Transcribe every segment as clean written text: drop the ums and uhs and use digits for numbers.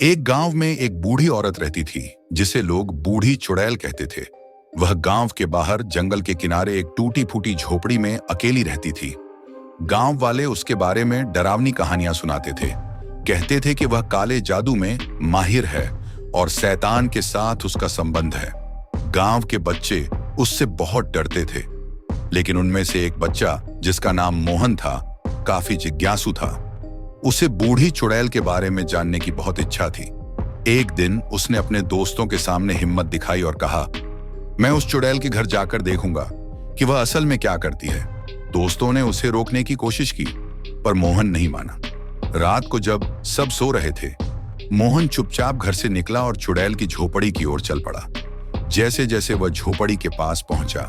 एक गांव में एक बूढ़ी औरत रहती थी जिसे लोग बूढ़ी चुड़ैल कहते थे। वह गांव के बाहर जंगल के किनारे एक टूटी फूटी झोपड़ी में अकेली रहती थी। गांव वाले उसके बारे में डरावनी कहानियां सुनाते थे। कहते थे कि वह काले जादू में माहिर है और शैतान के साथ उसका संबंध है। गांव के बच्चे उससे बहुत डरते थे, लेकिन उनमें से एक बच्चा जिसका नाम मोहन था, काफी जिज्ञासु था। उसे बूढ़ी चुड़ैल के बारे में जानने की बहुत इच्छा थी। एक दिन उसने अपने दोस्तों के सामने हिम्मत दिखाई और कहा, मैं उस चुड़ैल के घर जाकर देखूंगा कि वह असल में क्या करती है। दोस्तों ने उसे रोकने की कोशिश की, पर मोहन नहीं माना। रात को जब सब सो रहे थे, मोहन चुपचाप घर से निकला और चुड़ैल की झोपड़ी की ओर चल पड़ा। जैसे जैसे वह झोपड़ी के पास पहुंचा,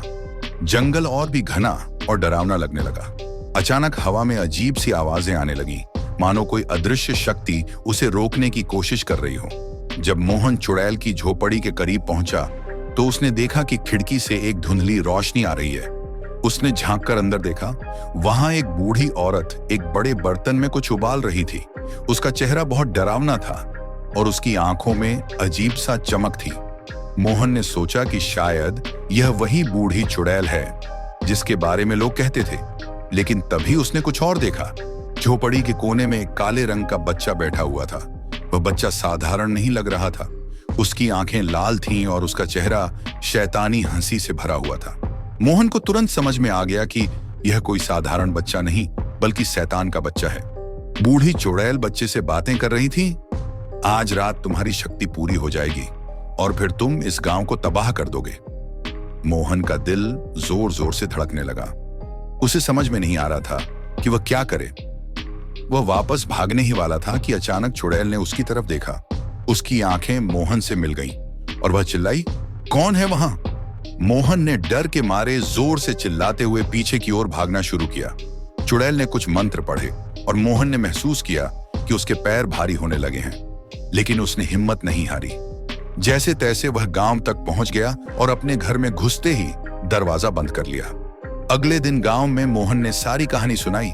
जंगल और भी घना और डरावना लगने लगा। अचानक हवा में अजीब सी आवाजें आने लगी, मानो कोई अदृश्य शक्ति उसे रोकने की कोशिश कर रही हो। जब मोहन चुड़ैल की झोपड़ी के करीब पहुंचा तो उसने देखा कि खिड़की से एक धुंधली रोशनी आ रही है। उसने झांककर अंदर देखा। वहां एक बूढ़ी औरत एक बड़े बर्तन में कुछ उबाल रही थी। उसका चेहरा बहुत डरावना था और उसकी आंखों में अजीब सा चमक थी। मोहन ने सोचा कि शायद यह वही बूढ़ी चुड़ैल है जिसके बारे में लोग कहते थे, लेकिन तभी उसने कुछ और देखा। झोपड़ी के कोने में एक काले रंग का बच्चा बैठा हुआ था। वह बच्चा साधारण नहीं लग रहा था। उसकी आंखें लाल थीं और उसका चेहरा शैतानी हंसी से भरा हुआ था। मोहन को तुरंत समझ में आ गया कि यह कोई साधारण बच्चा नहीं, बल्कि शैतान का बच्चा है। बूढ़ी चुड़ैल बच्चे से बातें कर रही थी, आज रात तुम्हारी शक्ति पूरी हो जाएगी और फिर तुम इस गांव को तबाह कर दोगे। मोहन का दिल जोर जोर से धड़कने लगा। उसे समझ में नहीं आ रहा था कि वह क्या करे। वह वापस भागने ही वाला था कि अचानक चुड़ैल ने उसकी तरफ देखा। उसकी आंखें मोहन से मिल गईं और वह चिल्लाई, कौन है वहां? मोहन ने डर के मारे जोर से चिल्लाते हुए पीछे की ओर भागना शुरू किया। चुड़ैल ने कुछ मंत्र पढ़े और मोहन ने महसूस किया कि उसके पैर भारी होने लगे हैं, लेकिन उसने हिम्मत नहीं हारी। जैसे तैसे वह गांव तक पहुंच गया और अपने घर में घुसते ही दरवाजा बंद कर लिया। अगले दिन गांव में मोहन ने सारी कहानी सुनाई,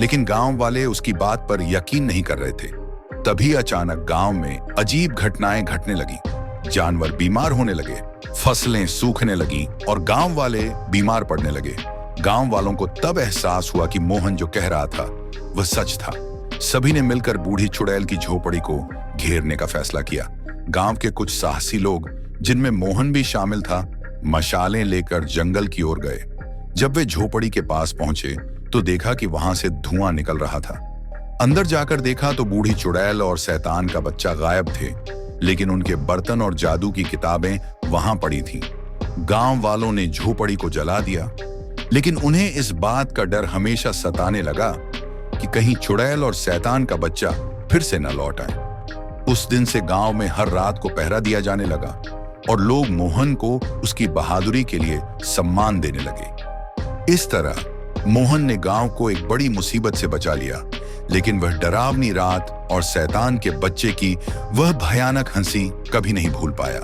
लेकिन गांव वाले उसकी बात पर यकीन नहीं कर रहे थे। तभी अचानक गांव में अजीब घटनाएं घटने लगी। जानवर बीमार होने लगे, फसलें सूखने लगी और गांव वाले बीमार पड़ने लगे। गांव वालों को तब एहसास हुआ कि मोहन जो कह रहा था वह सच था। सभी ने मिलकर बूढ़ी चुड़ैल की झोपड़ी को घेरने का फैसला किया। गांव के कुछ साहसी लोग, जिनमें मोहन भी शामिल था, मशालें लेकर जंगल की ओर गए। जब वे झोपड़ी के पास पहुंचे तो देखा कि वहां से धुआं निकल रहा था। अंदर जाकर देखा तो बूढ़ी चुड़ैल और शैतान का बच्चा गायब थे, लेकिन उनके बर्तन और जादू की किताबें वहां पड़ी थीं। गांव वालों ने झोपड़ी को जला दिया, लेकिन उन्हें इस बात का डर हमेशा सताने लगा कि कहीं चुड़ैल और शैतान का बच्चा फिर से न लौट आए। उस दिन से गांव में हर रात को पहरा दिया जाने लगा और लोग मोहन को उसकी बहादुरी के लिए सम्मान देने लगे। इस तरह मोहन ने गांव को एक बड़ी मुसीबत से बचा लिया, लेकिन वह डरावनी रात और शैतान के बच्चे की वह भयानक हंसी कभी नहीं भूल पाया।